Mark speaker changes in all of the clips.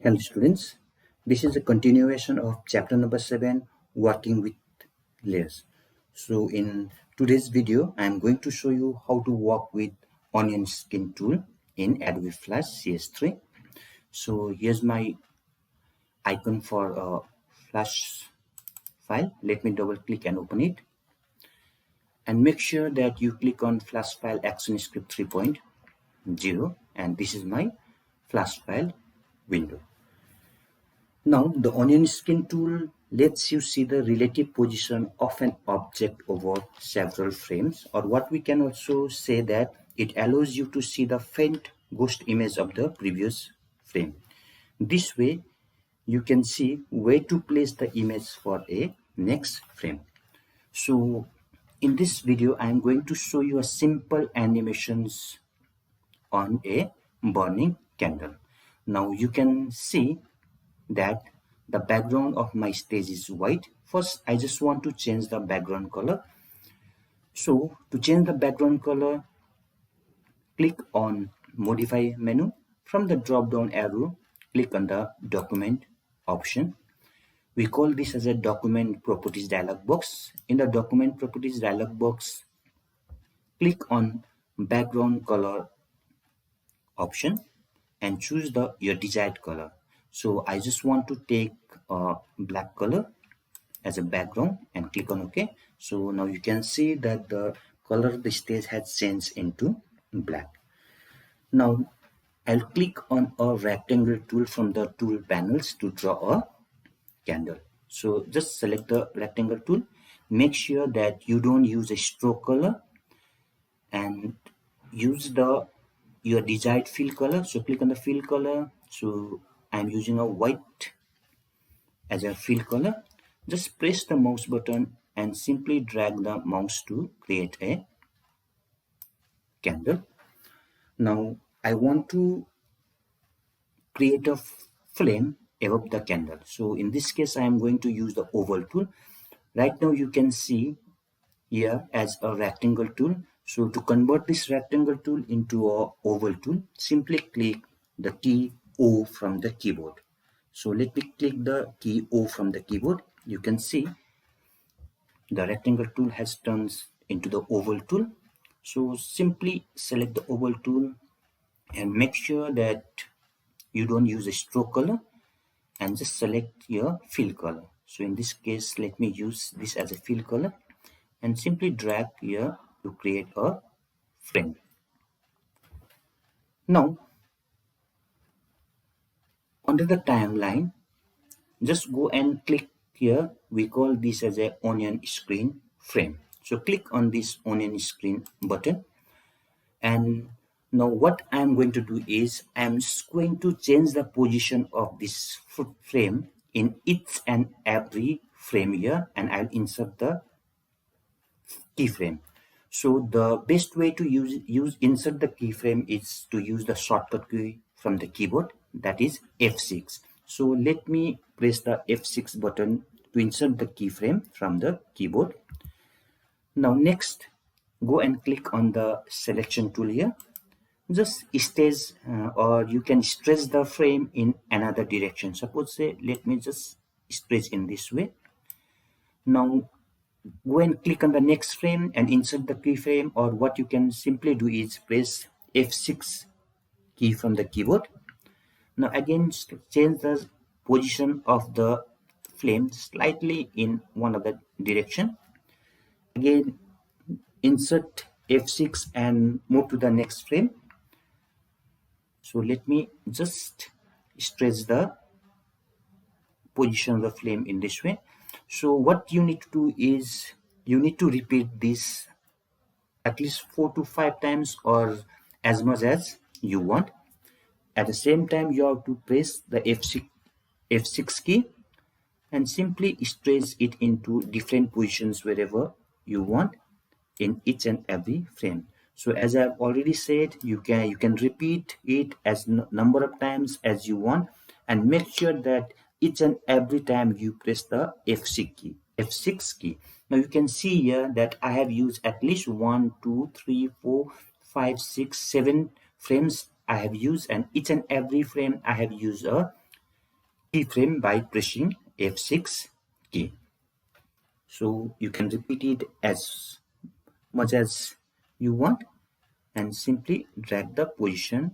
Speaker 1: Hello students, this is a continuation of chapter number 7, working with layers. So in today's video, I am going to show you how to work with onion skin tool in Adobe Flash CS3. So here's my icon for a Flash file. Let me double click and open it. And make sure that you click on Flash file ActionScript 3.0, and this is my Flash file window. Now, the onion skin tool lets you see the relative position of an object over several frames, or what we can also say that it allows you to see the faint ghost image of the previous frame. This way, you can see where to place the image for a next frame. So, in this video, I am going to show you a simple animations on a burning candle. Now, you can see that the background of my stage is white. First, I just want to change the background color. So to change the background color, click on Modify menu. From the drop down arrow, click on the Document option. We call this as a Document Properties dialog box. In the Document Properties dialog box, click on Background Color option and choose your desired color. So I just want to take a black color as a background and click on OK. So now you can see that the color of the stage has changed into black. Now I'll click on a rectangle tool from the tool panels to draw a candle. So just select the rectangle tool. Make sure that you don't use a stroke color and use your desired fill color. So click on the fill color. So I'm using a white as a fill color. Just press the mouse button and simply drag the mouse to create a candle. Now I want to create a flame above the candle. So in this case, I am going to use the oval tool. Right now you can see here as a rectangle tool. So to convert this rectangle tool into a oval tool, simply click the key O from the keyboard. So let me click the key O from the keyboard. You can see the rectangle tool has turned into the oval tool. So simply select the oval tool and make sure that you don't use a stroke color and just select your fill color. So in this case, let me use this as a fill color and simply drag here to create a frame. Now, under the timeline, just go and click here. We call this as a onion screen frame. So click on this onion screen button. And now what I'm going to do is I'm just going to change the position of this frame in each and every frame here, and I'll insert the keyframe. So the best way to insert the keyframe is to use the shortcut key from the keyboard, that is F6. So let me press the F6 button to insert the keyframe from the keyboard. Now next, go and click on the selection tool here. Just stage or you can stretch the frame in another direction. Suppose say, let me just stretch in this way. Now go and click on the next frame and insert the keyframe, or what you can simply do is press F6 key from the keyboard. Now again change the position of the flame slightly in one other direction. Again insert F6 and move to the next frame. So let me just stretch the position of the flame in this way. So what you need to do is you need to repeat this at least 4 to 5 times or as much as you want. At the same time, you have to press the F6 key and simply stretch it into different positions wherever you want in each and every frame. So as I've already said, you can repeat it as number of times as you want, and make sure that each and every time you press the F6 key. Now you can see here that I have used at least 1, 2, 3, 4, 5, 6, 7 frames I have used, and each and every frame I have used a keyframe by pressing F6 key. So you can repeat it as much as you want and simply drag the position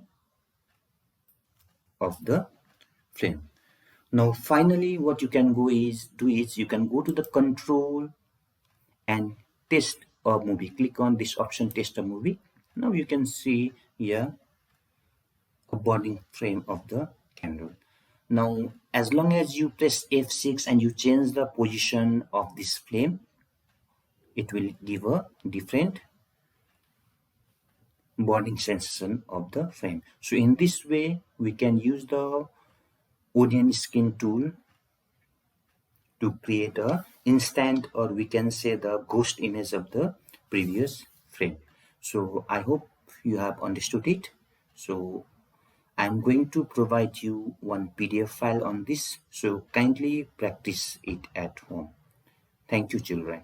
Speaker 1: of the frame. Now finally what you can do is you can go to the control and test a movie. Click on this option, test a movie. Now you can see here a burning frame of the candle. Now as long as you press F6 and you change the position of this flame, it will give a different burning sensation of the frame. So in this way we can use the onion skin tool to create a instant, or we can say the ghost image of the previous frame. So I hope you have understood it. So I'm going to provide you one PDF file on this, so kindly practice it at home. Thank you, children.